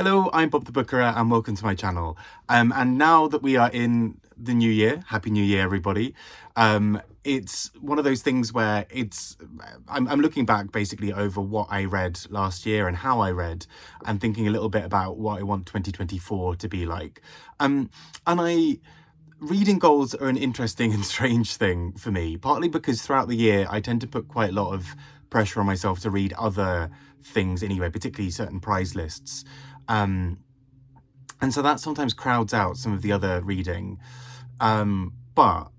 Hello, I'm Bob the Booker and welcome to my channel. And now that we are in the new year, Happy New Year, everybody. It's one of those things where I'm looking back basically over what I read last year and how I read and thinking a little bit about what I want 2024 to be like. Reading goals are an interesting and strange thing for me, partly because throughout the year I tend to put quite a lot of pressure on myself to read other things anyway, particularly certain prize lists. And so that sometimes crowds out some of the other reading. But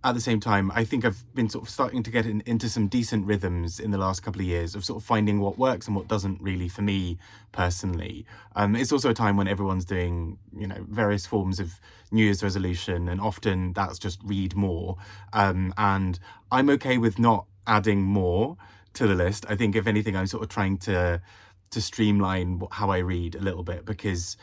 at the same time, I think I've been sort of starting to get into some decent rhythms in the last couple of years of sort of finding what works and what doesn't really for me personally. It's also a time when everyone's doing, various forms of New Year's resolution, and often that's just read more. And I'm okay with not adding more to the list. I think if anything, I'm sort of trying to streamline how I read a little bit, because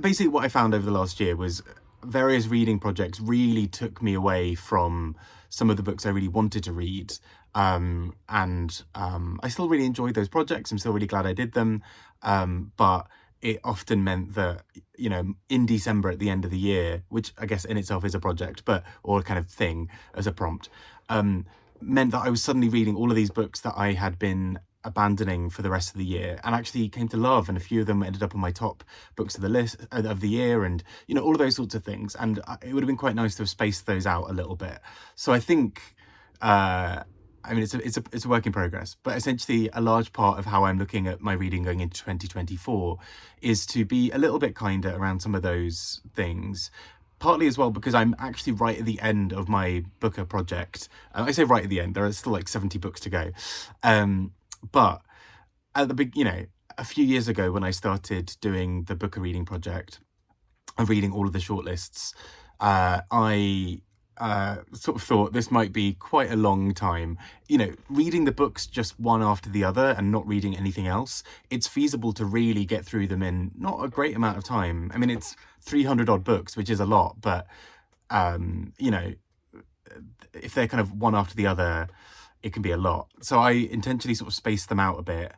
basically what I found over the last year was various reading projects really took me away from some of the books I really wanted to read. I still really enjoyed those projects. I'm still really glad I did them. But it often meant that, in December at the end of the year, which I guess in itself is a project, or a kind of thing as a prompt, meant that I was suddenly reading all of these books that I had been abandoning for the rest of the year and actually came to love, and a few of them ended up on my top books of the list of the year, and all of those sorts of things. And it would have been quite nice to have spaced those out a little bit. So I think it's a work in progress, but essentially a large part of how I'm looking at my reading going into 2024 is to be a little bit kinder around some of those things. Partly as well because I'm actually right at the end of my Booker project. I say right at the end, there are still like 70 books to go. But at a few years ago when I started doing the Booker reading project and reading all of the shortlists, I sort of thought this might be quite a long time. Reading the books just one after the other and not reading anything else, it's feasible to really get through them in not a great amount of time. I mean, it's 300 odd books, which is a lot, but if they're kind of one after the other, it can be a lot. So I intentionally sort of spaced them out a bit.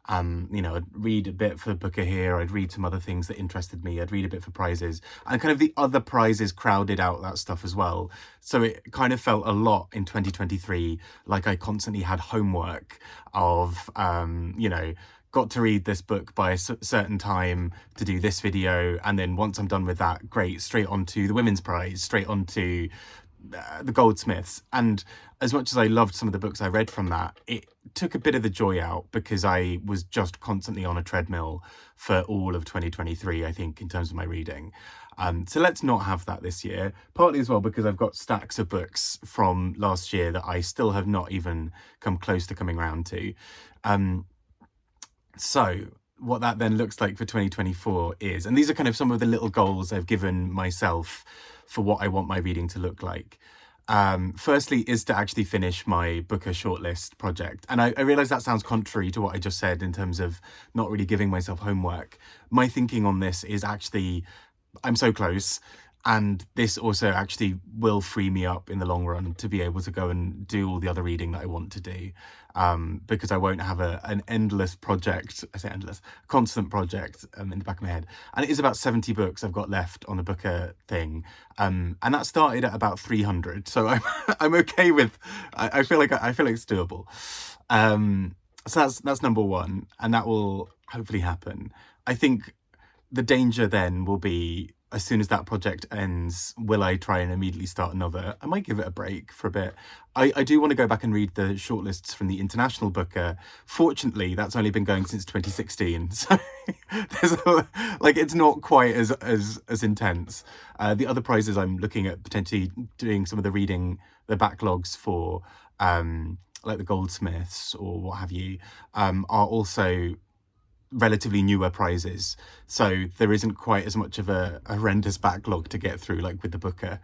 I'd read a bit for Booker here, I'd read some other things that interested me, I'd read a bit for prizes, and kind of the other prizes crowded out that stuff as well. So it kind of felt a lot in 2023 like I constantly had homework of, got to read this book by a certain time to do this video, and then once I'm done with that, great, straight on to the women's prize, straight on to the Goldsmiths. And as much as I loved some of the books I read from that, it took a bit of the joy out because I was just constantly on a treadmill for all of 2023, I think, in terms of my reading. So let's not have that this year, partly as well because I've got stacks of books from last year that I still have not even come close to coming around to. So what that then looks like for 2024 is, and these are kind of some of the little goals I've given myself for what I want my reading to look like. Firstly is to actually finish my Booker shortlist project. And I realise that sounds contrary to what I just said in terms of not really giving myself homework. My thinking on this is actually, I'm so close. And this also actually will free me up in the long run to be able to go and do all the other reading that I want to do. Because I won't have an endless project, I say endless, constant project in the back of my head. And it is about 70 books I've got left on the Booker thing. And that started at about 300. So I'm okay with, I feel like it's doable. So that's number one, and that will hopefully happen. I think the danger then will be, as soon as that project ends, will I try and immediately start another? I might give it a break for a bit. I do want to go back and read the shortlists from the International Booker. Fortunately, that's only been going since 2016, so it's not quite as intense. The other prizes I'm looking at potentially doing some of the reading, the backlogs for, like the Goldsmiths or what have you, are also relatively newer prizes, so there isn't quite as much of a horrendous backlog to get through like with the Booker.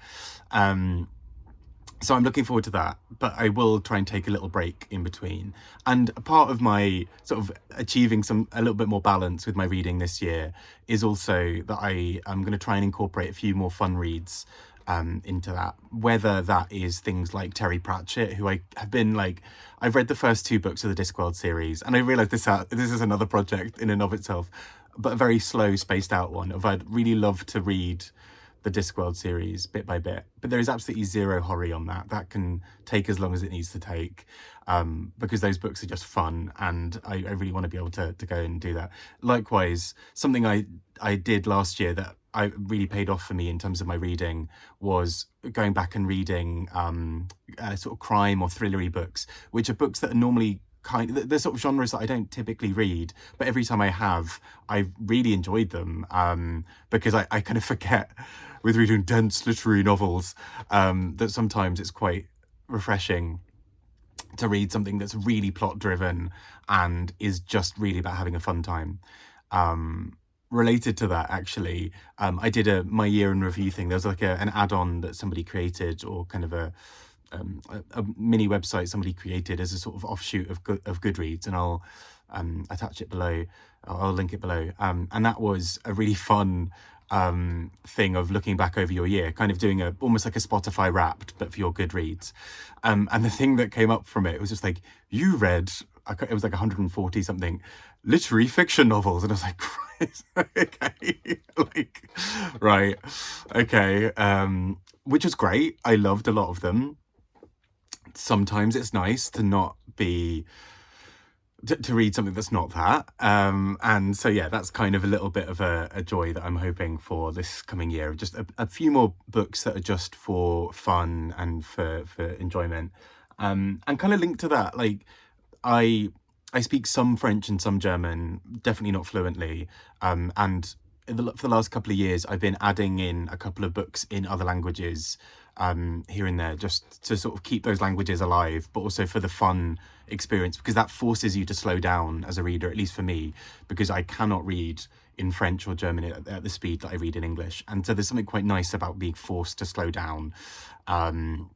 So I'm looking forward to that, but I will try and take a little break in between. And a part of my sort of achieving a little bit more balance with my reading this year is also that I am going to try and incorporate a few more fun reads into that. Whether that is things like Terry Pratchett, who I have been like, I've read the first 2 books of the Discworld series, and I realised this is another project in and of itself, but a very slow, spaced out one. I'd really love to read the Discworld series bit by bit, but there is absolutely zero hurry on that. That can take as long as it needs to take, because those books are just fun, and I really want to be able to go and do that. Likewise, something I did last year that I really paid off for me in terms of my reading was going back and reading sort of crime or thrillery books, which are books that are normally the sort of genres that I don't typically read, but every time I have, I've really enjoyed them, because I kind of forget with reading dense literary novels that sometimes it's quite refreshing to read something that's really plot driven and is just really about having a fun time. Related to that, actually, I did my year in review thing. There was like an add-on that somebody created, or kind of a mini website somebody created as a sort of offshoot of Goodreads, and I'll attach it below. I'll link it below. And that was a really fun thing of looking back over your year, kind of doing almost like a Spotify Wrapped, but for your Goodreads. And the thing that came up from it was just like, you read, it was like 140 something literary fiction novels, and I was like, Christ, okay, like, right, okay, which was great. I loved a lot of them. Sometimes it's nice to not be to read something that's not that, and so yeah, that's kind of a little bit of a joy that I'm hoping for this coming year. Just a few more books that are just for fun and for enjoyment, and kind of linked to that, like, I speak some French and some German, definitely not fluently, and for the last couple of years, I've been adding in a couple of books in other languages, here and there, just to sort of keep those languages alive, but also for the fun experience, because that forces you to slow down as a reader, at least for me, because I cannot read in French or German at the speed that I read in English. And so there's something quite nice about being forced to slow down. And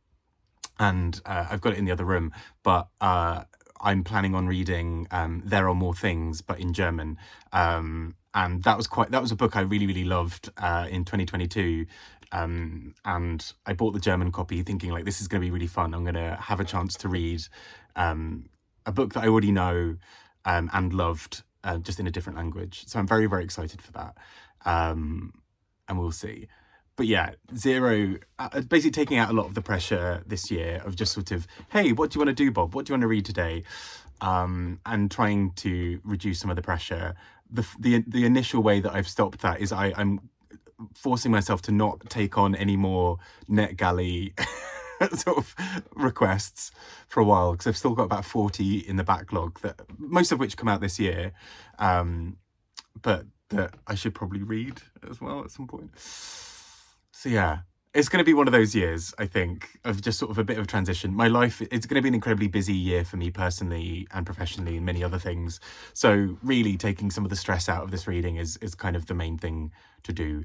I've got it in the other room, but I'm planning on reading There Are More Things, but in German. And that was a book I really, really loved in 2022. And I bought the German copy thinking, like, this is going to be really fun. I'm going to have a chance to read a book that I already know and loved, just in a different language. So I'm very, very excited for that. And we'll see. But yeah, zero, basically taking out a lot of the pressure this year of just sort of, hey, what do you want to do, Bob? What do you want to read today? And trying to reduce some of the pressure. The initial way that I've stopped that is I'm forcing myself to not take on any more NetGalley sort of requests for a while, because I've still got about 40 in the backlog, that most of which come out this year, but that I should probably read as well at some point. So yeah, it's going to be one of those years, I think, of just sort of a bit of transition. My life, it's going to be an incredibly busy year for me personally and professionally and many other things. So really taking some of the stress out of this reading is kind of the main thing to do.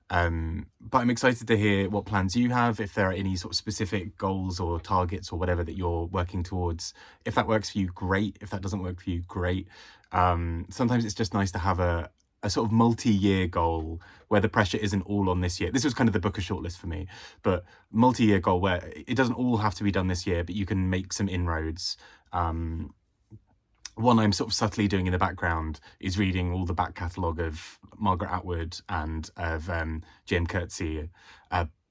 But I'm excited to hear what plans you have, if there are any sort of specific goals or targets or whatever that you're working towards. If that works for you, great. If that doesn't work for you, great. Sometimes it's just nice to have a sort of multi-year goal where the pressure isn't all on this year. This was kind of the Booker shortlist for me, but multi-year goal where it doesn't all have to be done this year, but you can make some inroads. One I'm sort of subtly doing in the background is reading all the back catalogue of Margaret Atwood and of Jane Coetzee,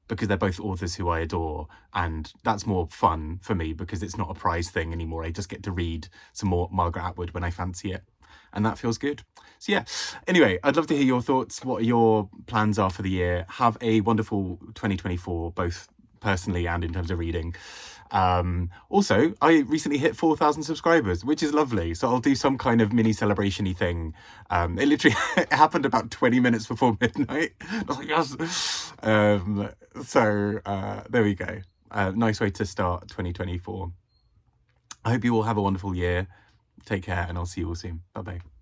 because they're both authors who I adore, and that's more fun for me because it's not a prize thing anymore. I just get to read some more Margaret Atwood when I fancy it, and that feels good. So yeah, anyway, I'd love to hear your thoughts, what your plans are for the year. Have a wonderful 2024, both personally and in terms of reading. Also, I recently hit 4,000 subscribers, which is lovely. So I'll do some kind of mini celebration-y thing. It literally it happened about 20 minutes before midnight. I was like, yes. There we go. Nice way to start 2024. I hope you all have a wonderful year. Take care, and I'll see you all soon. Bye-bye.